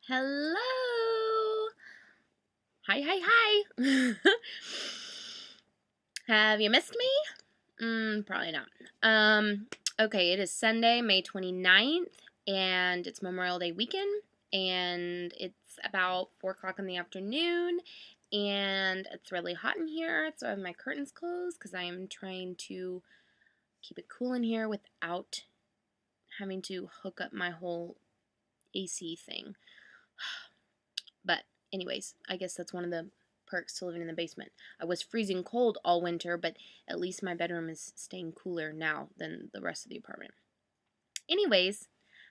Hello. Hi, hi, hi. Have you missed me? Probably not. Okay, it is Sunday, May 29th, and it's Memorial Day weekend, and it's about 4 o'clock in the afternoon, and it's really hot in here, so I have my curtains closed because I am trying to keep it cool in here without having to hook up my whole AC thing. But anyways, I guess that's one of the perks to living in the basement. I was freezing cold all winter, but at least my bedroom is staying cooler now than the rest of the apartment. Anyways,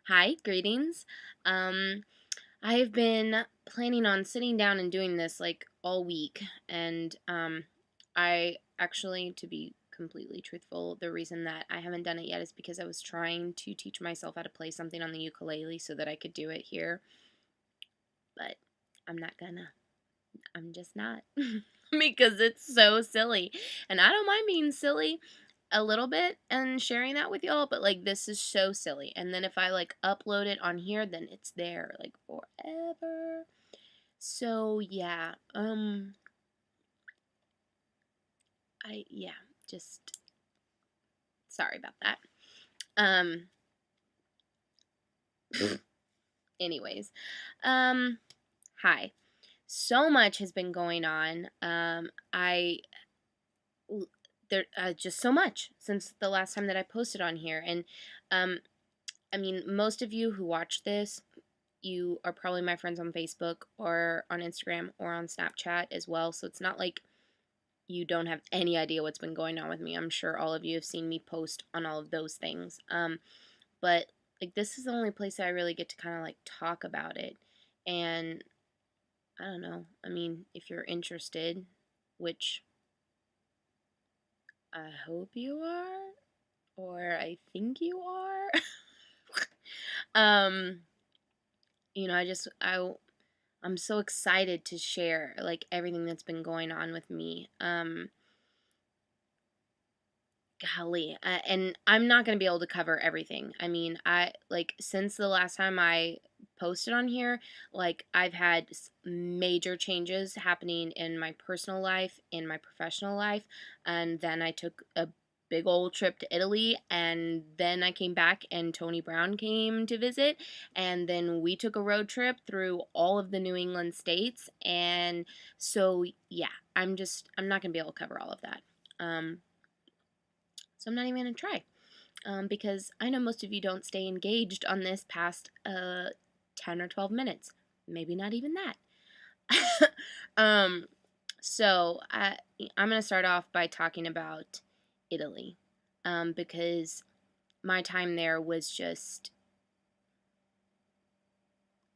hi, greetings. Um, I have been planning on sitting down and doing this like all week, and I actually, to be completely truthful, the reason that I haven't done it yet is because I was trying to teach myself how to play something on the ukulele so that I could do it here, but I'm not gonna. I'm just not. Because it's so silly. And I don't mind being silly a little bit and sharing that with y'all, but like this is so silly. And then if I like upload it on here, then it's there like forever. So yeah, just sorry about that. Um anyways. Hi. So much has been going on. I there just so much since the last time that I posted on here, and um, I mean, most of you who watch this, you are probably my friends on Facebook or on Instagram or on Snapchat as well. So it's not like you don't have any idea what's been going on with me. I'm sure all of you have seen me post on all of those things. But like this is the only place that I really get to kind of like talk about it, and I don't know. I mean, if you're interested, which I hope you are, or I think you are. um, I'm so excited to share like everything that's been going on with me. Golly, and I'm not gonna be able to cover everything. I mean, I like since the last time I posted on here, like I've had major changes happening in my personal life, in my professional life, and then I took a big old trip to Italy, and then I came back and Tony Brown came to visit, and then we took a road trip through all of the New England states, and so yeah, I'm not gonna be able to cover all of that. So I'm not even going to try, because I know most of you don't stay engaged on this past 10 or 12 minutes. Maybe not even that. um, I'm going to start off by talking about Italy, because my time there was just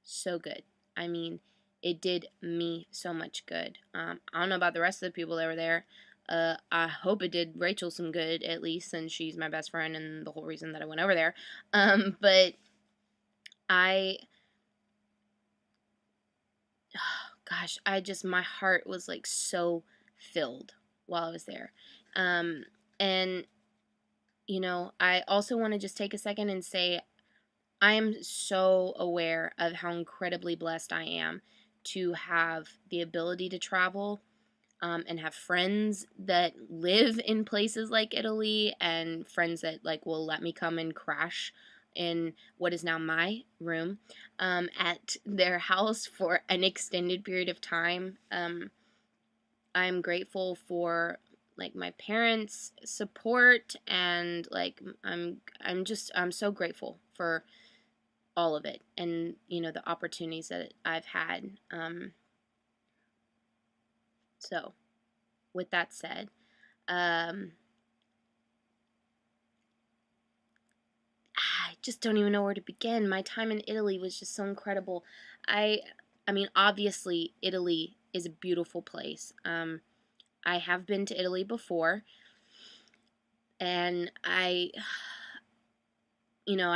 so good. I mean, it did me so much good. I don't know about the rest of the people that were there. I hope it did Rachel some good, at least, since she's my best friend and the whole reason that I went over there. But I, oh, gosh, my heart was like so filled while I was there. And, I also want to just take a second and say I am so aware of how incredibly blessed I am to have the ability to travel, and have friends that live in places like Italy and friends that like will let me come and crash in what is now my room, at their house for an extended period of time. I'm grateful for like my parents' support, and like I'm so grateful for all of it, and the opportunities that I've had. So with that said, um, I just don't even know where to begin. My time in Italy was just so incredible. I I mean, obviously Italy is a beautiful place. I have been to Italy before, and I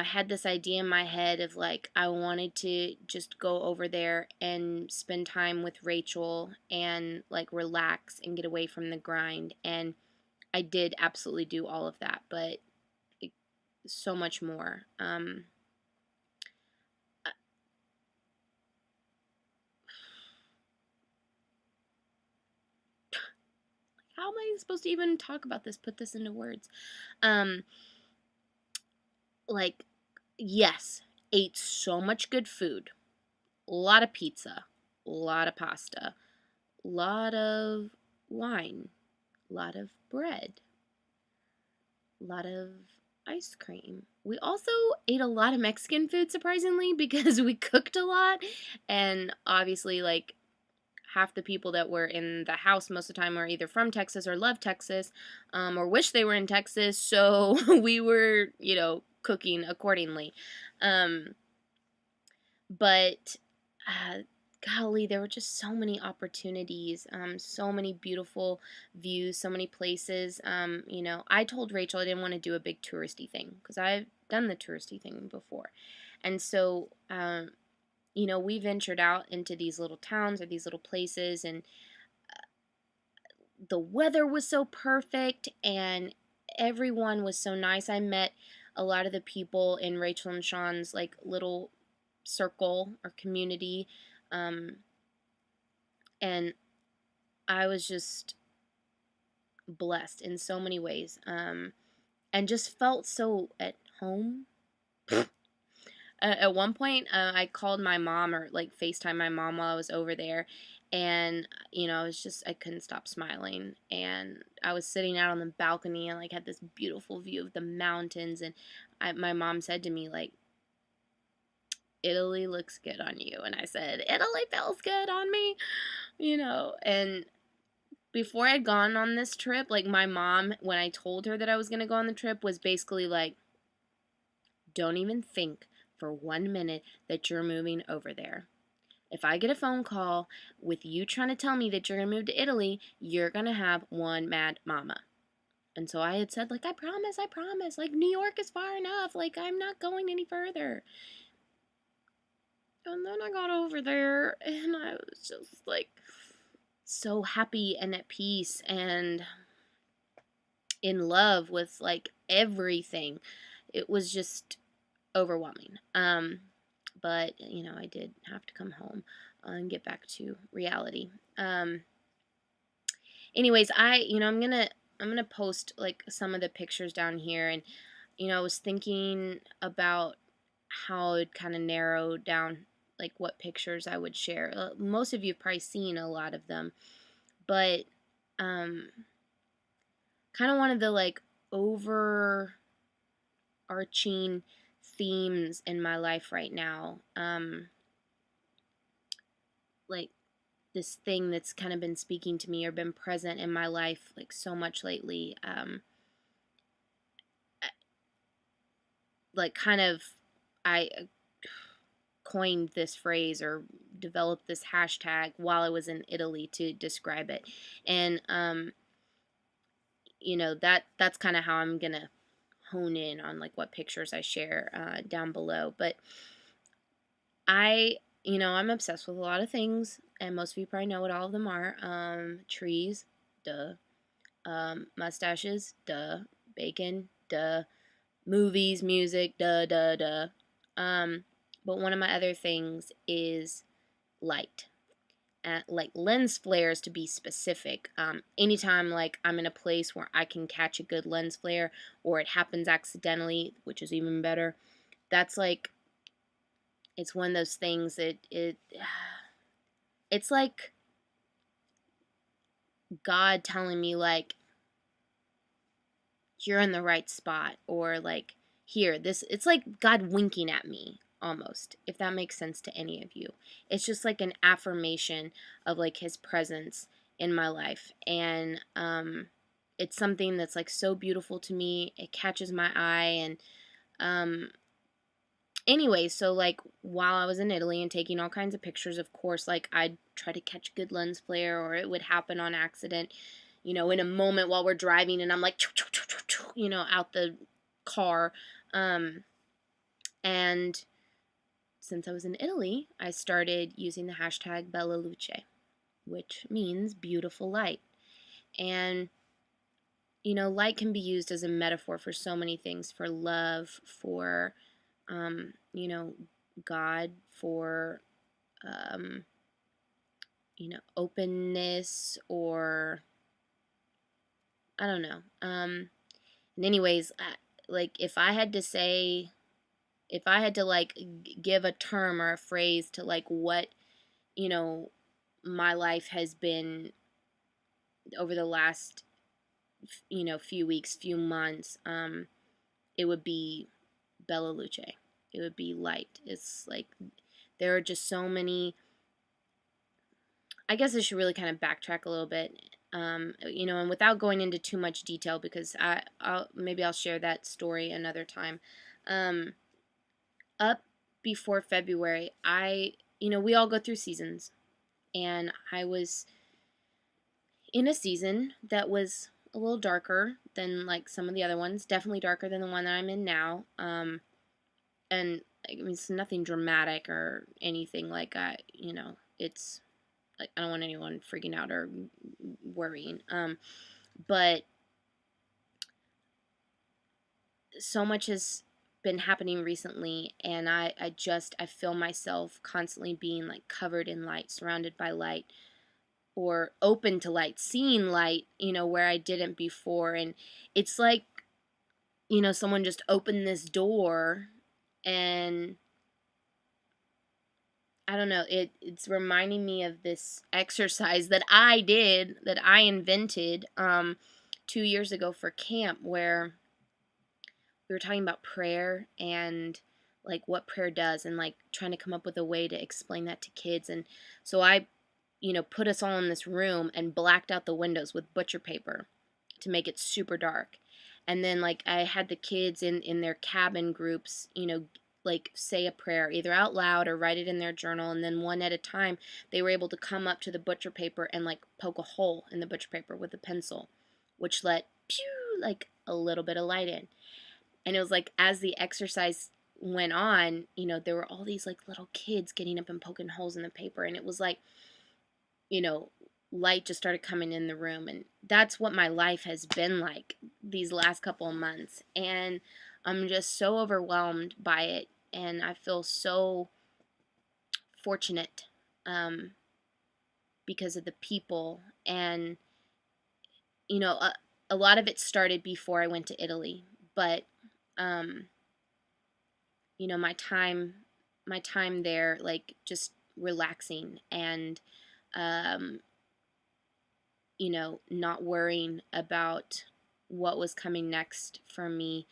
had this idea in my head of like I wanted to just go over there and spend time with Rachel and like relax and get away from the grind, and I did absolutely do all of that, but it, so much more. am I supposed to even talk about this, put this into words? Um, like, yes, ate so much good food. A lot of pizza, a lot of pasta, a lot of wine, a lot of bread, a lot of ice cream. We also ate a lot of Mexican food, surprisingly, because we cooked a lot. And obviously, like, half the people that were in the house most of the time were either from Texas or love Texas, or wish they were in Texas. So we were, cooking accordingly. Um, but golly, there were just so many opportunities, so many beautiful views, so many places. I told Rachel I didn't want to do a big touristy thing because I've done the touristy thing before. And so, we ventured out into these little towns or these little places, and the weather was so perfect and everyone was so nice. I met a lot of the people in Rachel and Sean's like little circle or community, um, and I was just blessed in so many ways, and just felt so at home. At one point, I called my mom or like FaceTime my mom while I was over there, and I couldn't stop smiling. And I was sitting out on the balcony and like had this beautiful view of the mountains, and my mom said to me like, "Italy looks good on you," and I said, "Italy feels good on me," And before I'd gone on this trip, like my mom, when I told her that I was gonna go on the trip, was basically like, "Don't even think for 1 minute that you're moving over there. If I get a phone call with you trying to tell me that you're going to move to Italy, you're going to have one mad mama." And so I had said, like, I promise. Like, New York is far enough. Like, I'm not going any further. And then I got over there and I was just, like, so happy and at peace and in love with, like, everything. It was just overwhelming. But I did have to come home and get back to reality. Anyways, I'm gonna post like some of the pictures down here, and I was thinking about how it kind of narrowed down like what pictures I would share. Most of you have probably seen a lot of them, but um, kind of one of the like overarching themes in my life right now, like this thing that's kind of been speaking to me or been present in my life like so much lately, like kind of I coined this phrase or developed this hashtag while I was in Italy to describe it. And that's kind of how I'm gonna hone in on like what pictures I share down below. But I'm obsessed with a lot of things, and most of you probably know what all of them are. Trees, duh. Mustaches, duh. Bacon, duh. Movies, music, duh, duh, duh. But one of my other things is light. Like lens flares to be specific. Anytime like I'm in a place where I can catch a good lens flare or it happens accidentally, which is even better, that's like, it's one of those things that it's like God telling me like, you're in the right spot, or like, here, this, it's like God winking at me almost, if that makes sense to any of you. It's just like an affirmation of like his presence in my life, and it's something that's like so beautiful to me. It catches my eye. And anyway, so like while I was in Italy and taking all kinds of pictures, of course, like I'd try to catch a good lens flare, or it would happen on accident, in a moment while we're driving, and I'm like, out the car. And since I was in Italy, I started using the hashtag Bella Luce, which means beautiful light. And light can be used as a metaphor for so many things, for love, for God, for openness, or I don't know. And anyways, like if I had to like give a term or a phrase to like what, you know, my life has been over the last, few weeks, few months, it would be Bella Luce. It would be light. It's like there are just so many. I guess I should really kind of backtrack a little bit, and without going into too much detail because maybe I'll share that story another time. Um, Up before February, we all go through seasons, and I was in a season that was a little darker than like some of the other ones, definitely darker than the one that I'm in now. And I mean, it's nothing dramatic or anything like it's like I don't want anyone freaking out or worrying. But so much has been happening recently, and I feel myself constantly being like covered in light, surrounded by light, or open to light, seeing light, where I didn't before. And it's like, someone just opened this door, and I don't know, it's reminding me of this exercise that I did, that I invented 2 years ago for camp, where we were talking about prayer and like what prayer does, and like trying to come up with a way to explain that to kids. And so I, put us all in this room and blacked out the windows with butcher paper to make it super dark. And then like I had the kids in their cabin groups, like say a prayer either out loud or write it in their journal, and then one at a time they were able to come up to the butcher paper and like poke a hole in the butcher paper with a pencil, which let pew like a little bit of light in. And it was like as the exercise went on, there were all these like little kids getting up and poking holes in the paper, and it was like, you know, light just started coming in the room. And that's what my life has been like these last couple of months. And I'm just so overwhelmed by it. And I feel so fortunate because of the people. And, a lot of it started before I went to Italy. But, um, my time there, like just relaxing and, um, not worrying about what was coming next for me,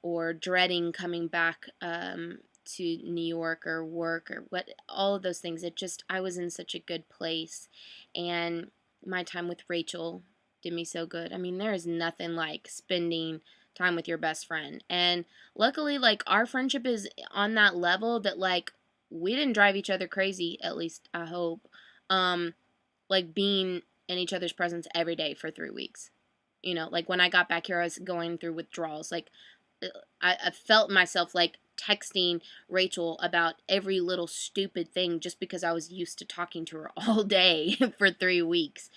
or dreading coming back to New York or work or what, all of those things. I was in such a good place. And my time with Rachel did me so good. I mean, there is nothing like spending time with your best friend. And luckily, like, our friendship is on that level that, like, we didn't drive each other crazy, at least I hope. Um, like being in each other's presence every day for 3 weeks. Like when I got back here, I was going through withdrawals. Like I felt myself like texting Rachel about every little stupid thing just because I was used to talking to her all day for 3 weeks.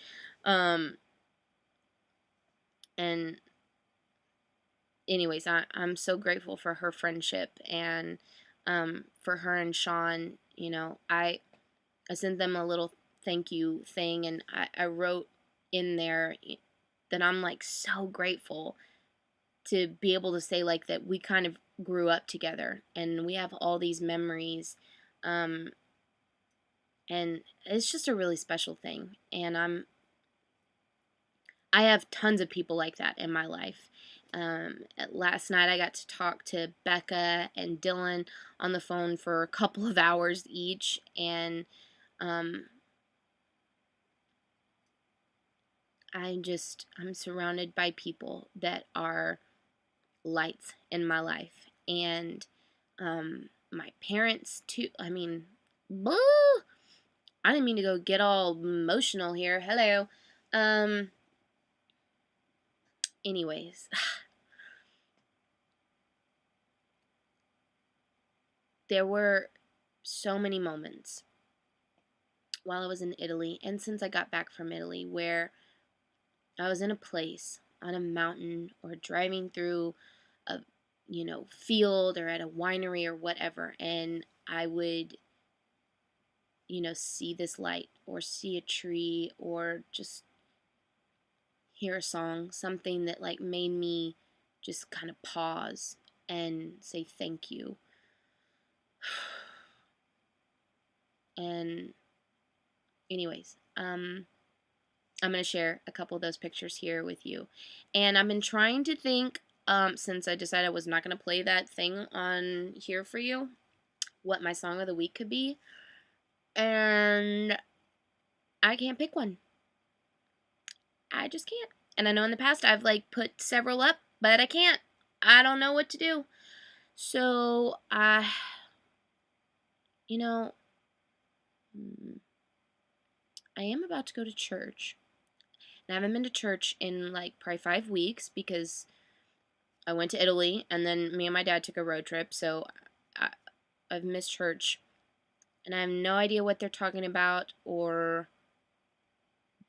And anyways, I'm so grateful for her friendship, and for her and Sean. I sent them a little thank you thing, and I wrote in there that I'm like so grateful to be able to say like that we kind of grew up together and we have all these memories. um, and it's just a really special thing, and I have tons of people like that in my life. Last night I got to talk to Becca and Dylan on the phone for a couple of hours each, and um, I'm surrounded by people that are lights in my life. And my parents, too. I mean, boo! I didn't mean to go get all emotional here. Hello. Um, anyways, there were so many moments while I was in Italy, and since I got back from Italy, where I was in a place on a mountain or driving through a field or at a winery or whatever, and I would see this light or see a tree or just hear a song, something that like made me just kind of pause and say thank you. And anyways, I'm going to share a couple of those pictures here with you. And I've been trying to think, since I decided I was not going to play that thing on here for you, what my song of the week could be. And I can't pick one. I just can't. And I know in the past I've like put several up, but I can't. I don't know what to do. So, you know, I am about to go to church. And I haven't been to church in like probably 5 weeks because I went to Italy and then me and my dad took a road trip. So I've missed church and I have no idea what they're talking about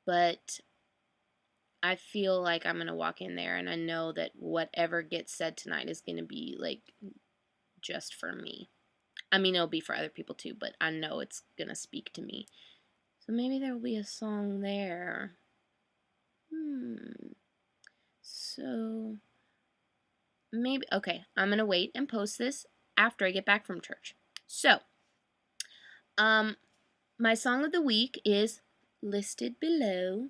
but I feel like I'm going to walk in there and I know that whatever gets said tonight is going to be like just for me. I mean, it'll be for other people too, but I know it's going to speak to me. So maybe there will be a song there. So maybe, okay, I'm going to wait and post this after I get back from church. So, my song of the week is listed below,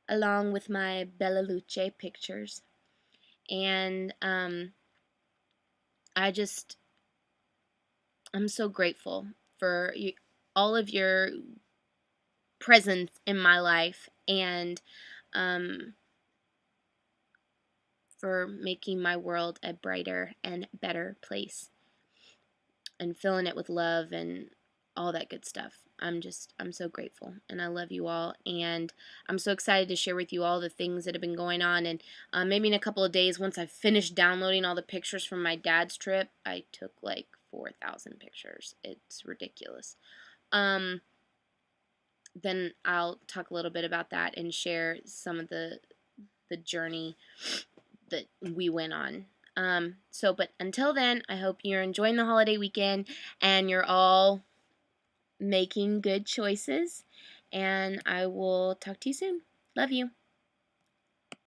along with my Bella Luce pictures. And, I'm so grateful for all of your presence in my life and, for making my world a brighter and better place and filling it with love and all that good stuff. I'm so grateful and I love you all, and I'm so excited to share with you all the things that have been going on. And maybe in a couple of days, once I've finished downloading all the pictures from my dad's trip, I took like 4,000 pictures. It's ridiculous. Then I'll talk a little bit about that and share some of the journey that we went on. But until then, I hope you're enjoying the holiday weekend and you're all making good choices. And I will talk to you soon. Love you.